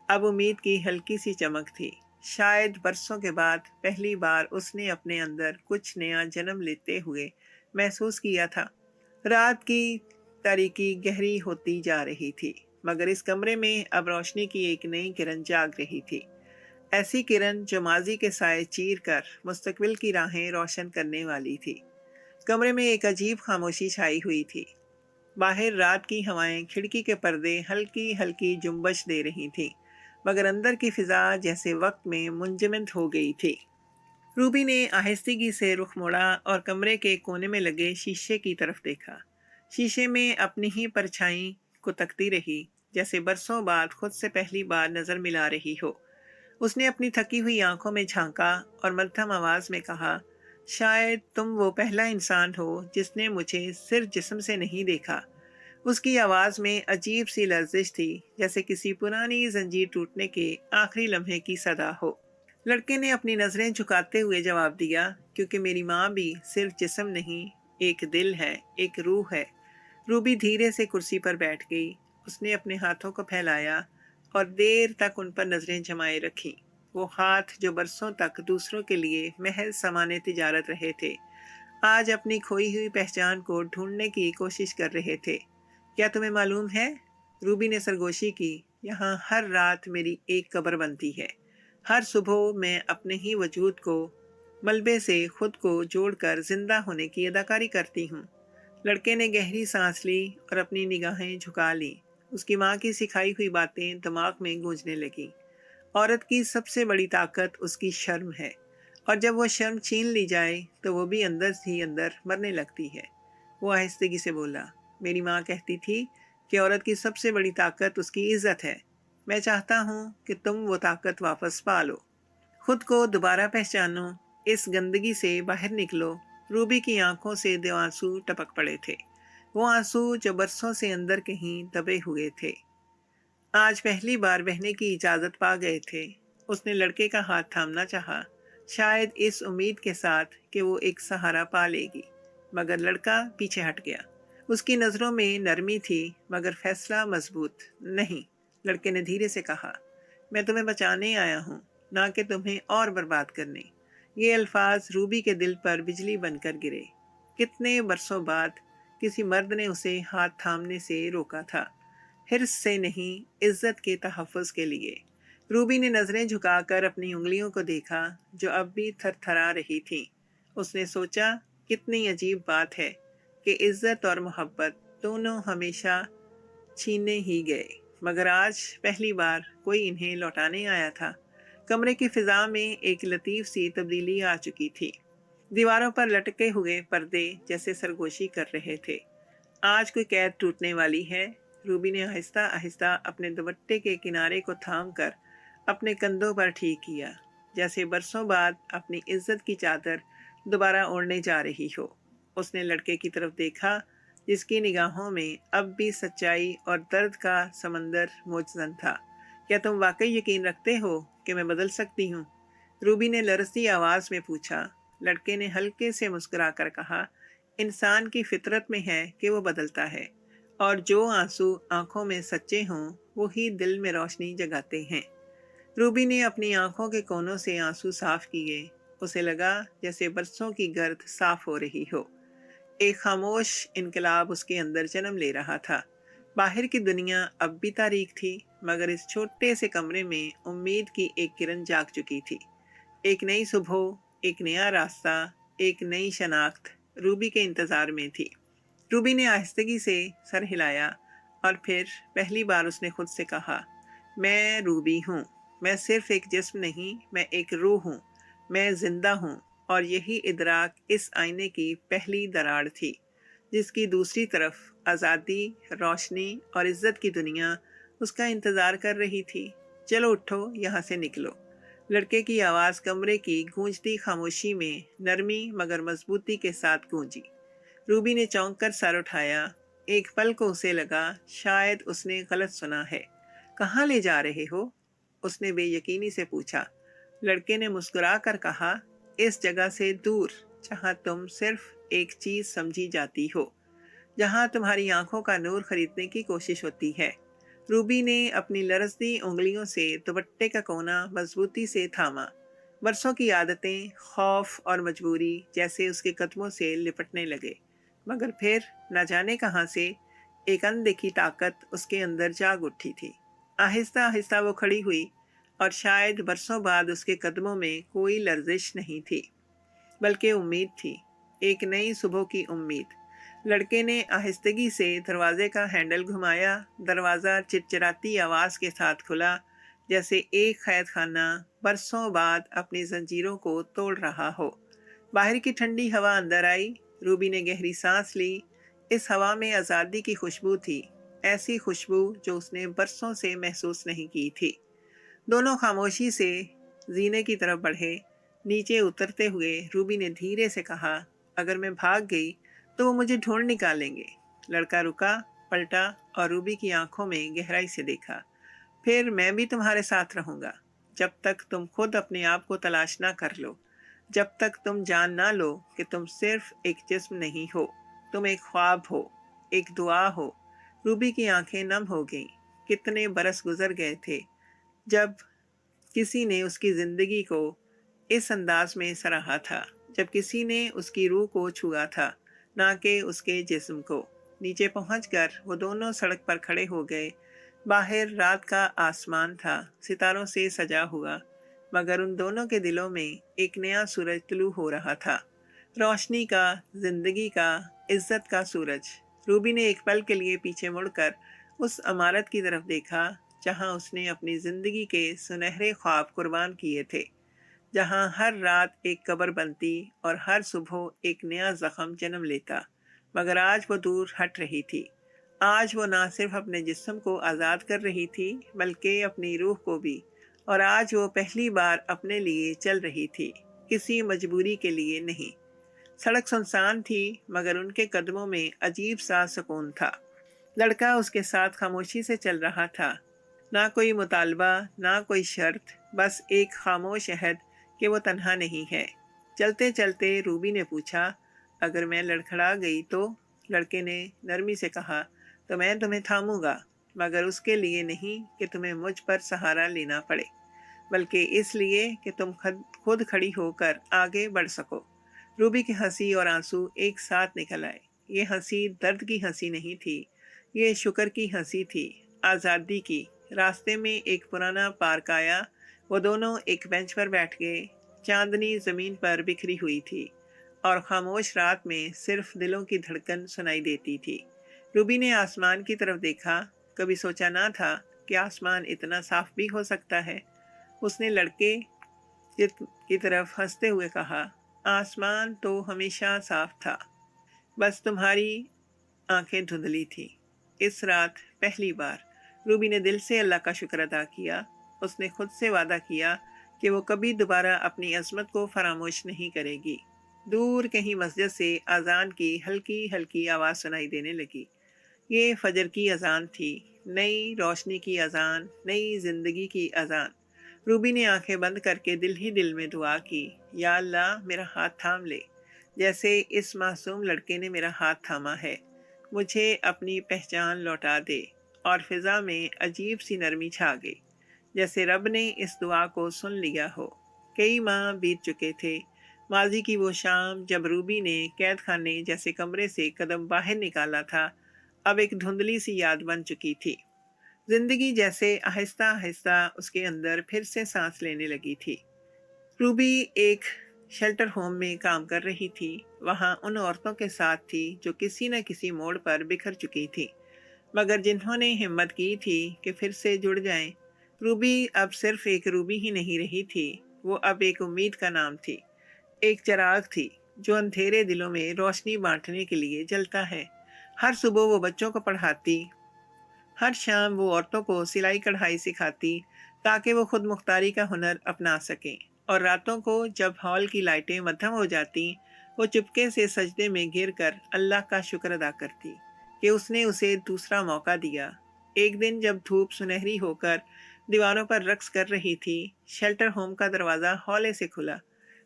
अब उम्मीद की हल्की सी चमक थी। शायद बरसों के बाद पहली बार उसने अपने अंदर कुछ नया जन्म लेते हुए महसूस किया था। रात की तारीकी गहरी होती जा रही थी, मगर इस कमरे में अब रोशनी की एक नई किरण जाग रही थी। ऐसी किरण जो माजी के साए चीर कर मुस्तकबिल की राहें रोशन करने वाली थी। कमरे में एक अजीब खामोशी छाई हुई थी। बाहर रात की हवाएं खिड़की के पर्दे हल्की हल्की जुम्बश दे रही थीं, मगर अंदर की फिजा जैसे वक्त में मुंजमद हो गई थी। रूबी ने आहिस्तगी से रुख मोड़ा और कमरे के कोने में लगे शीशे की तरफ देखा। शीशे में अपनी ही परछाई को तकती रही, जैसे बरसों बाद खुद से पहली बार नजर मिला रही हो। उसने अपनी थकी हुई आंखों में झांका और मध्यम आवाज में कहा, शायद तुम वो पहला इंसान हो जिसने मुझे सिर्फ जिस्म से नहीं देखा। उसकी आवाज में अजीब सी लर्जिश थी, जैसे किसी पुरानी जंजीर टूटने के आखिरी लम्हे की सदा हो। लड़के ने अपनी नजरें झुकाते हुए जवाब दिया, क्योंकि मेरी माँ भी सिर्फ जिस्म नहीं, एक दिल है, एक रूह है। रूबी धीरे से कुर्सी पर बैठ गई। उसने अपने हाथों को फैलाया और देर तक उन पर नजरें जमाए रखी। वो हाथ जो बरसों तक दूसरों के लिए महज सामान्य तिजारत रहे थे, आज अपनी खोई हुई पहचान को ढूंढने की कोशिश कर रहे थे। क्या तुम्हें मालूम है, रूबी ने सरगोशी की, यहाँ हर रात मेरी एक कब्र बनती है। हर सुबह मैं अपने ही वजूद को मलबे से खुद को जोड़कर जिंदा होने की अदाकारी करती हूँ। लड़के ने गहरी सांस ली और अपनी निगाहें झुका ली। उसकी माँ की सिखाई हुई बातें दिमाग में गूंजने लगीं। औरत की सबसे बड़ी ताकत उसकी शर्म है, और जब वो शर्म छीन ली जाए तो वो भी अंदर ही अंदर मरने लगती है। वो आहिस्तगी से बोला, मेरी माँ कहती थी कि औरत की सबसे बड़ी ताकत उसकी इज्जत है। मैं चाहता हूँ कि तुम वो ताकत वापस पा लो, खुद को दोबारा पहचानो, इस गंदगी से बाहर निकलो। रूबी की आंखों से दो आंसू टपक पड़े थे, वो आंसू जो बरसों से अंदर कहीं दबे हुए थे, आज पहली बार बहने की इजाजत पा गए थे। उसने लड़के का हाथ थामना चाहा, शायद इस उम्मीद के साथ कि वो एक सहारा पा लेगी, मगर लड़का पीछे हट गया। उसकी नज़रों में नरमी थी, मगर फैसला मजबूत नहीं। लड़के ने धीरे से कहा, मैं तुम्हें बचाने आया हूँ, ना कि तुम्हें और बर्बाद करने। ये अल्फाज रूबी के दिल पर बिजली बनकर गिरे। कितने बरसों बाद किसी मर्द ने उसे हाथ थामने से रोका था, हिर्स से नहीं, इज्जत के तहफ़्फ़ुज़ के लिए। रूबी ने नज़रें झुकाकर अपनी उंगलियों को देखा, जो अब भी थरथरा रही थीं। उसने सोचा, कितनी अजीब बात है कि इज्जत और मोहब्बत दोनों हमेशा छीने ही गए, मगर आज पहली बार कोई इन्हें लौटाने आया था। कमरे की फिजा में एक लतीफ़ सी तब्दीली आ चुकी थी। दीवारों पर लटके हुए पर्दे जैसे सरगोशी कर रहे थे। आज कोई कैद टूटने वाली है। रूबी ने आहिस्ता आहिस्ता अपने दुपट्टे के किनारे को थाम कर अपने कंधों पर ठीक किया, जैसे बरसों बाद अपनी इज्जत की चादर दोबारा ओढ़ने जा रही हो। उसने लड़के की तरफ देखा, जिसकी निगाहों में अब भी सच्चाई और दर्द का समंदर मौजूद था। क्या तुम वाकई यकीन रखते हो कि मैं बदल सकती हूँ? रूबी ने लरजती आवाज में पूछा। लड़के ने हल्के से मुस्कुराकर कहा, इंसान की फितरत में है कि वो बदलता है, और जो आंसू आंखों में सच्चे हों वो ही दिल में रोशनी जगाते हैं। रूबी ने अपनी आंखों के कोनों से आंसू साफ किए। उसे लगा जैसे बरसों की गर्द साफ हो रही हो। एक खामोश इनकलाब उसके अंदर जन्म ले रहा था। बाहर की दुनिया अब भी तारीख थी, मगर इस छोटे से कमरे में उम्मीद की एक किरण जाग चुकी थी। एक नई सुबह, एक नया रास्ता, एक नई शनाख्त रूबी के इंतजार में थी। रूबी ने आहिस्तगी से सर हिलाया और फिर पहली बार उसने खुद से कहा, मैं रूबी हूँ। मैं सिर्फ एक जिस्म नहीं, मैं एक रूह हूँ। मैं जिंदा हूँ। और यही इदराक इस आईने की पहली दरार थी, जिसकी दूसरी तरफ आज़ादी, रोशनी और इज्जत की दुनिया उसका इंतज़ार कर रही थी। चलो उठो, यहाँ से निकलो। लड़के की आवाज़ कमरे की गूंजती खामोशी में नरमी मगर मजबूती के साथ गूंजी। रूबी ने चौंक कर सर उठाया। एक पल को उसे लगा शायद उसने गलत सुना है। कहाँ ले जा रहे हो? उसने बेयकीनी से पूछा। लड़के ने मुस्कुरा कर कहा, इस जगह से दूर, जहाँ तुम सिर्फ एक चीज समझी जाती हो, जहाँ तुम्हारी आंखों का नूर खरीदने की कोशिश होती है। रूबी ने अपनी लरजती उंगलियों से दुपट्टे का कोना मजबूती से थामा। बरसों की आदतें, खौफ और मजबूरी जैसे उसके कदमों से लिपटने लगे। मगर फिर न जाने कहाँ से एक अनदेखी ताकत उसके अंदर जाग उठी थी। आहिस्ता आहिस्ता वो खड़ी हुई और शायद बरसों बाद उसके कदमों में कोई लर्जिश नहीं थी, बल्कि उम्मीद थी, एक नई सुबह की उम्मीद। लड़के ने आहिस्तगी से दरवाजे का हैंडल घुमाया। दरवाज़ा चिरचिराती आवाज़ के साथ खुला, जैसे एक कैद खाना बरसों बाद अपनी जंजीरों को तोड़ रहा हो। बाहर की ठंडी हवा अंदर आई। रूबी ने गहरी सांस ली। इस हवा में आज़ादी की खुशबू थी, ऐसी खुशबू जो उसने बरसों से महसूस नहीं की थी। दोनों खामोशी से जीने की तरफ बढ़े। नीचे उतरते हुए रूबी ने धीरे से कहा, अगर मैं भाग गई तो वो मुझे ढूंढ निकालेंगे। लड़का रुका, पलटा और रूबी की आंखों में गहराई से देखा। फिर मैं भी तुम्हारे साथ रहूंगा, जब तक तुम खुद अपने आप को तलाश ना कर लो, जब तक तुम जान ना लो कि तुम सिर्फ एक जिस्म नहीं हो, तुम एक ख्वाब हो, एक दुआ हो। रूबी की आंखें नम हो गईं। कितने बरस गुजर गए थे जब किसी ने उसकी जिंदगी को इस अंदाज में सराहा था, जब किसी ने उसकी रूह को छुआ था, ना कि उसके जिस्म को। नीचे पहुंचकर वो दोनों सड़क पर खड़े हो गए। बाहर रात का आसमान था, सितारों से सजा हुआ, मगर उन दोनों के दिलों में एक नया सूरज तुलू हो रहा था। रोशनी का, जिंदगी का, इज्जत का सूरज। रूबी ने एक पल के लिए पीछे मुड़कर उस इमारत की तरफ देखा, जहां उसने अपनी जिंदगी के सुनहरे ख्वाब कुर्बान किए थे, जहां हर रात एक कब्र बनती और हर सुबह एक नया जख्म जन्म लेता। मगर आज वो दूर हट रही थी। आज वो ना सिर्फ अपने जिस्म को आज़ाद कर रही थी, बल्कि अपनी रूह को भी। और आज वो पहली बार अपने लिए चल रही थी, किसी मजबूरी के लिए नहीं। सड़क सुनसान थी, मगर उनके कदमों में अजीब सा सुकून था। लड़का उसके साथ खामोशी से चल रहा था। ना कोई मुतालबा, ना कोई शर्त, बस एक खामोश अहद कि वो तन्हा नहीं है। चलते चलते रूबी ने पूछा, अगर मैं लड़खड़ा गई तो? लड़के ने नरमी से कहा, तो मैं तुम्हें थामूंगा, मगर उसके लिए नहीं कि तुम्हें मुझ पर सहारा लेना पड़े, बल्कि इसलिए कि तुम खुद खड़ी होकर आगे बढ़ सको। रूबी की हंसी और आंसू एक साथ निकल आए। ये हंसी दर्द की हंसी नहीं थी, ये शुक्र की हंसी थी, आज़ादी की। रास्ते में एक पुराना पार्क आया। वो दोनों एक बेंच पर बैठ गए। चांदनी जमीन पर बिखरी हुई थी और खामोश रात में सिर्फ दिलों की धड़कन सुनाई देती थी। रूबी ने आसमान की तरफ देखा। कभी सोचा ना था कि आसमान इतना साफ भी हो सकता है। उसने लड़के की तरफ हंसते हुए कहा, आसमान तो हमेशा साफ था, बस तुम्हारी आंखें धुंधली थी। इस रात पहली बार रूबी ने दिल से अल्लाह का शुक्र अदा किया। उसने खुद से वादा किया कि वो कभी दोबारा अपनी अजमत को फरामोश नहीं करेगी। दूर कहीं मस्जिद से अजान की हल्की हल्की आवाज़ सुनाई देने लगी। ये फजर की अजान थी, नई रोशनी की अजान, नई जिंदगी की अजान। रूबी ने आंखें बंद करके दिल ही दिल में दुआ की, या अल्लाह मेरा हाथ थाम ले, जैसे इस मासूम लड़के ने मेरा हाथ थामा है। मुझे अपनी पहचान लौटा दे। और फिजा में अजीब सी नरमी छा गई, जैसे रब ने इस दुआ को सुन लिया हो। कई माह बीत चुके थे। माजी की वो शाम जब रूबी ने कैद खाने जैसे कमरे से कदम बाहर निकाला था, अब एक धुंधली सी याद बन चुकी थी। जिंदगी जैसे आहिस्ता आहिस्ता उसके अंदर फिर से सांस लेने लगी थी। रूबी एक शेल्टर होम में काम कर रही थी। وہاں ان عورتوں کے ساتھ تھی جو کسی نہ کسی موڑ پر بکھر چکی تھی، مگر جنہوں نے ہمت کی تھی کہ پھر سے جڑ جائیں۔ روبی اب صرف ایک روبی ہی نہیں رہی تھی، وہ اب ایک امید کا نام تھی، ایک چراغ تھی جو اندھیرے دلوں میں روشنی بانٹنے کے لیے جلتا ہے۔ ہر صبح وہ بچوں کو پڑھاتی، ہر شام وہ عورتوں کو سلائی کڑھائی سکھاتی تاکہ وہ خود مختاری کا ہنر اپنا سکیں، اور راتوں کو جب ہال کی لائٹیں مدھم ہو جاتی، وہ چپکے سے سجدے میں گر کر اللہ کا شکر ادا کرتی کہ اس نے اسے دوسرا موقع دیا۔ ایک دن جب دھوپ سنہری ہو کر دیواروں پر رقص کر رہی تھی، شیلٹر ہوم کا دروازہ ہولے سے کھلا۔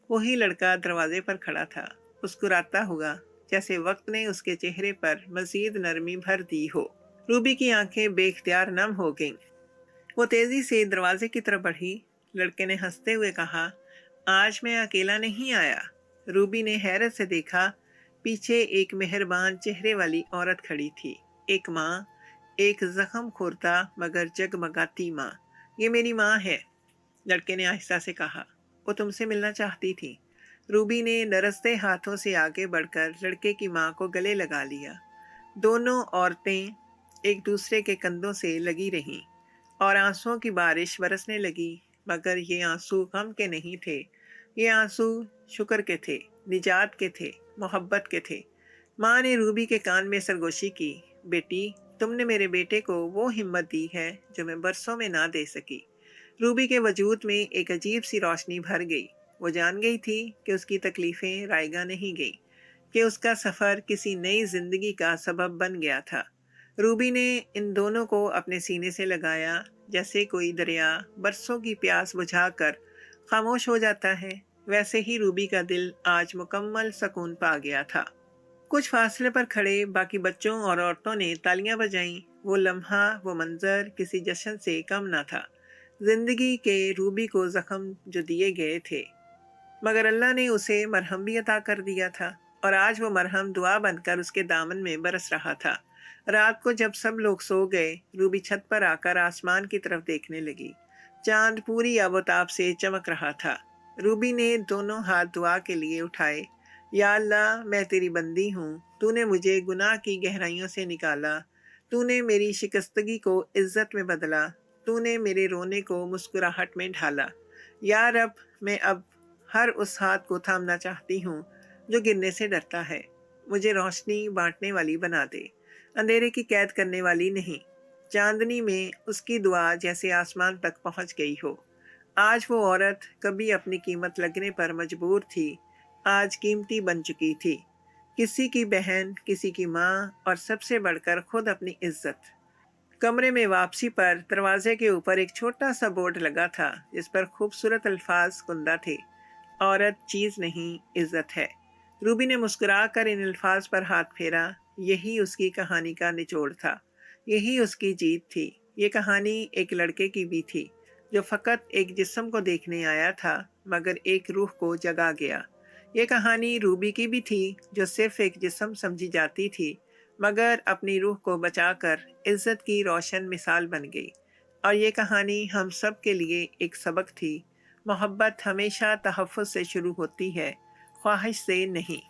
وہی لڑکا دروازے پر کھڑا تھا، مسکراتا ہوا، جیسے وقت نے اس کے چہرے پر مزید نرمی بھر دی ہو۔ روبی کی آنکھیں بے اختیار نم ہو گئیں۔ وہ تیزی سے دروازے کی طرف بڑھی۔ لڑکے نے ہنستے ہوئے کہا، آج میں اکیلا نہیں آیا۔ روبی نے حیرت سے دیکھا، پیچھے ایک مہربان چہرے والی عورت کھڑی تھی، ایک ماں، ایک زخم خوردہ مگر جگمگاتی ماں۔ یہ میری ماں ہے، لڑکے نے آہستہ سے کہا، وہ تم سے ملنا چاہتی تھی۔ روبی نے لرزتے ہاتھوں سے آگے بڑھ کر لڑکے کی ماں کو گلے لگا لیا۔ دونوں عورتیں ایک دوسرے کے کندھوں سے لگی رہیں اور آنسوؤں کی بارش برسنے لگی، مگر یہ آنسو غم کے نہیں تھے، یہ آنسو شکر کے تھے، نجات کے تھے، محبت کے تھے۔ ماں نے روبی کے کان میں سرگوشی کی، بیٹی، تم نے میرے بیٹے کو وہ ہمت دی ہے جو میں برسوں میں نہ دے سکی۔ روبی کے وجود میں ایک عجیب سی روشنی بھر گئی۔ وہ جان گئی تھی کہ اس کی تکلیفیں رائگاں نہیں گئی، کہ اس کا سفر کسی نئی زندگی کا سبب بن گیا تھا۔ روبی نے ان دونوں کو اپنے سینے سے لگایا، جیسے کوئی دریا برسوں کی پیاس بجھا کر خاموش ہو جاتا ہے، ویسے ہی روبی کا دل آج مکمل سکون پا گیا تھا۔ کچھ فاصلے پر کھڑے باقی بچوں اور عورتوں نے تالیاں بجائیں۔ وہ لمحہ، وہ منظر کسی جشن سے کم نہ تھا، زندگی کے روبی کو زخم جو دیے گئے تھے، مگر اللہ نے اسے مرہم بھی عطا کر دیا تھا، اور آج وہ مرہم دعا بن کر اس کے دامن میں برس رہا تھا۔ رات کو جب سب لوگ سو گئے، روبی چھت پر آ کر آسمان کی طرف دیکھنے لگی۔ چاند پوری آب و تاب سے چمک رہا تھا۔ روبی نے دونوں ہاتھ دعا کے لیے اٹھائے، یا اللہ، میں تیری بندی ہوں، تو نے مجھے گناہ کی گہرائیوں سے نکالا، تو نے میری شکستگی کو عزت میں بدلا، تو نے میرے رونے کو مسکراہٹ میں ڈھالا۔ یا رب، میں اب ہر اس ہاتھ کو تھامنا چاہتی ہوں جو گرنے سے ڈرتا ہے۔ مجھے روشنی بانٹنے والی بنا دے، اندھیرے کی قید کرنے والی نہیں۔ چاندنی میں اس کی دعا جیسے آسمان تک پہنچ گئی ہو۔ آج وہ عورت کبھی اپنی قیمت لگنے پر مجبور تھی، آج قیمتی بن چکی تھی، کسی کی بہن، کسی کی ماں، اور سب سے بڑھ کر خود اپنی عزت۔ کمرے میں واپسی پر دروازے کے اوپر ایک چھوٹا سا بورڈ لگا تھا جس پر خوبصورت الفاظ کندہ تھے، عورت چیز نہیں، عزت ہے۔ روبی نے مسکرا کر ان الفاظ پر ہاتھ پھیرا۔ یہی اس کی کہانی کا نچوڑ تھا، یہی اس کی جیت تھی۔ یہ کہانی ایک لڑکے کی بھی تھی جو فقط ایک جسم کو دیکھنے آیا تھا مگر ایک روح کو جگا گیا۔ یہ کہانی روبی کی بھی تھی جو صرف ایک جسم سمجھی جاتی تھی مگر اپنی روح کو بچا کر عزت کی روشن مثال بن گئی۔ اور یہ کہانی ہم سب کے لیے ایک سبق تھی۔ محبت ہمیشہ تحفظ سے شروع ہوتی ہے، خواہش سے نہیں۔